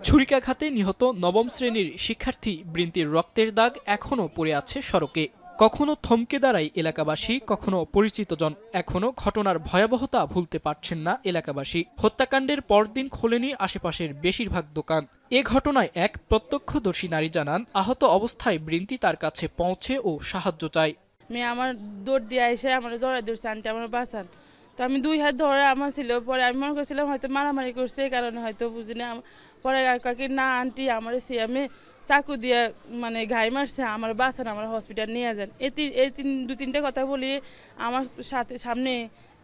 ছুরিকাঘাতে নিহত নবম শ্রেণীর শিক্ষার্থী বৃন্তির রক্তের দাগ এখনও পড়ে আছে সড়কে। কখনো থমকে দাঁড়ায় এলাকাবাসী, কখনো পরিচিতজন। এখনো ঘটনার ভয়াবহতা ভুলতে পারছেন না এলাকাবাসী। হত্যাকাণ্ডের পরদিন খোলেনি আশেপাশের বেশিরভাগ দোকান। এ ঘটনায় এক প্রত্যক্ষদর্শী নারী জানান, আহত অবস্থায় বৃন্তি তার কাছে পৌঁছে ও সাহায্য চায়। মেয়ে আমার দৌড় দিয়ে এসে আমার জড়াই ধরছে, আন্টি আমার বাঁচান। তো আমি 2 হাত ধরে আমার ছিল, পরে আমি মনে করছিলাম হয়তো মারামারি করছে, এই কারণে হয়তো বুঝি না। পরে কাকি না আন্টি আমার সিয়ামে চাকু দিয়ে মানে ঘাই মারছে, আমার বাঁচান, আমার হসপিটাল নিয়ে যান। এই 2-3টা কথা বলি আমার সামনে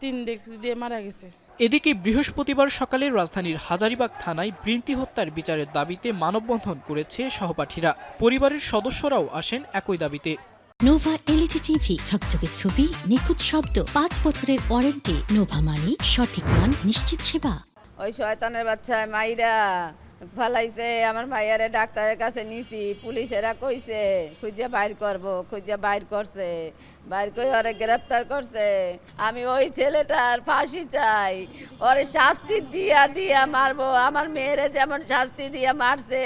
3 ডেক্স দিয়ে মারা গেছে। এদিকে বৃহস্পতিবার সকালে রাজধানীর হাজারীবাগ থানায় বৃন্তি হত্যার বিচারের দাবিতে মানববন্ধন করেছে সহপাঠীরা। পরিবারের সদস্যরাও আসেন একই দাবিতে। নোভা এলইডি টিভি, ঝকঝকে ছবি, নিখুঁত শব্দ, 5 বছরের ওয়ারেন্টি। নোভা মানে সঠিক মান, নিশ্চিত সেবা। ওই শয়তানের বাচ্চা মাইরা ফালাইছে আমার মাইয়ারে, ডাক্তারের কাছে নিছি, পুলিশেরা কইছে খুঁজে বাইর করবো, খুঁজে বাইর করছে, বাইর করে ওরে গ্রেপ্তার করছে। আমি ওই ছেলেটার ফাঁসি চাই, ওরে শাস্তি দিয়া দিয়া মারবো। আমার মেয়েরে যেমন শাস্তি দিয়া মারছে,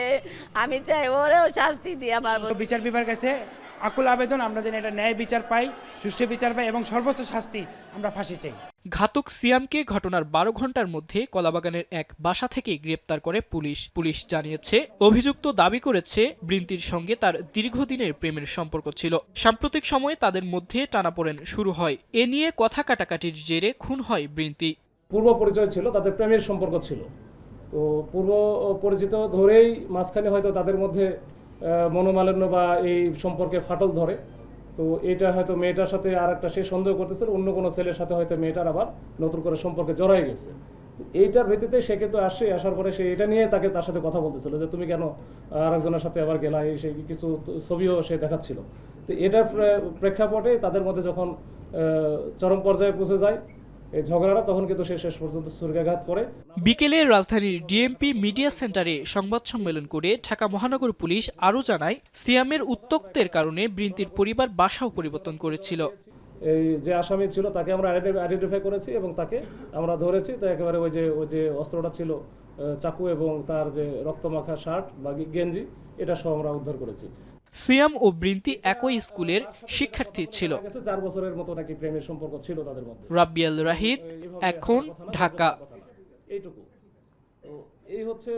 আমি চাই ওরেও শাস্তি দিয়া মারবো। বিচার বিভাগের কাছে আকুল আবেদন, আমরা যেন এটা ন্যায় বিচার পাই, সুষ্ঠু বিচার পাই এবং সর্বোচ্চ শাস্তি আমরা ফাঁসি চাই। ঘাতক সিয়ামকে ঘটনার 12 ঘন্টার মধ্যে কলাবাগানের এক বাসা থেকে গ্রেপ্তার করে পুলিশ। পুলিশ জানিয়েছে, অভিযুক্ত দাবি করেছে বৃন্তির সঙ্গে তার দীর্ঘদিনের প্রেমের সম্পর্ক ছিল। সাম্প্রতিক সময়ে তাদের মধ্যে টানাপোড়েন শুরু হয়। এ নিয়ে কথা কাটাকাটির জেরে খুন হয় বৃন্তি। পূর্ব পরিচয় ছিল, তাদের প্রেমের সম্পর্ক ছিল। তো পূর্ব পরিচিত ধরেই মাঝখানে হয়তো তাদের মধ্যে মনোমালিন্য বা এই সম্পর্কে ফাটল ধরে। তো এটা হয়তো মেয়েটার সাথে আর একটা সে সন্দেহ করতেছিল অন্য কোনো ছেলের সাথে হয়তো মেয়েটার আবার নতুন করে সম্পর্কে জড়াই গেছে। এইটার ভিত্তিতে সে কিন্তু আসার পরে সে এটা নিয়ে তার সাথে কথা বলতেছিল যে তুমি কেন আরেকজনের সাথে আবার গেলা, এই সেই কিছু ছবিও সে দেখাচ্ছিল। তো এটার প্রেক্ষাপটে তাদের মধ্যে যখন চরম পর্যায়ে পৌঁছে যায় এই ঝগড়াটা, তখন কিন্তু সে শেষ পর্যন্ত ছুরিকাঘাত করে। বিকেলে রাজধানীর ডিএমপি মিডিয়া সেন্টারে সংবাদ সম্মেলন করে ঢাকা মহানগর পুলিশ আরও জানায়, সিয়ামের উত্ত্যক্তের কারণে বৃন্তির পরিবার বাসাও পরিবর্তন করেছিল। এই যে আসামি ছিল তাকে আমরা আইডেন্টিফাই করেছি এবং তাকে আমরা ধরেছি। তো একেবারে ওই যে অস্ত্রটা ছিল চাকু এবং তার যে রক্তমাখা শার্ট বা গেঞ্জি, এটা সহ আমরা উদ্ধার করেছি। সিয়াম ও বৃন্তি একই স্কুলের শিক্ষার্থী ছিল। 4 বছরের মতো নাকি প্রেমের সম্পর্ক ছিল তাদের মধ্যে। রাব্বিয়াল রাহিদ, এখন ঢাকা। এইটুকু। তো এই হচ্ছে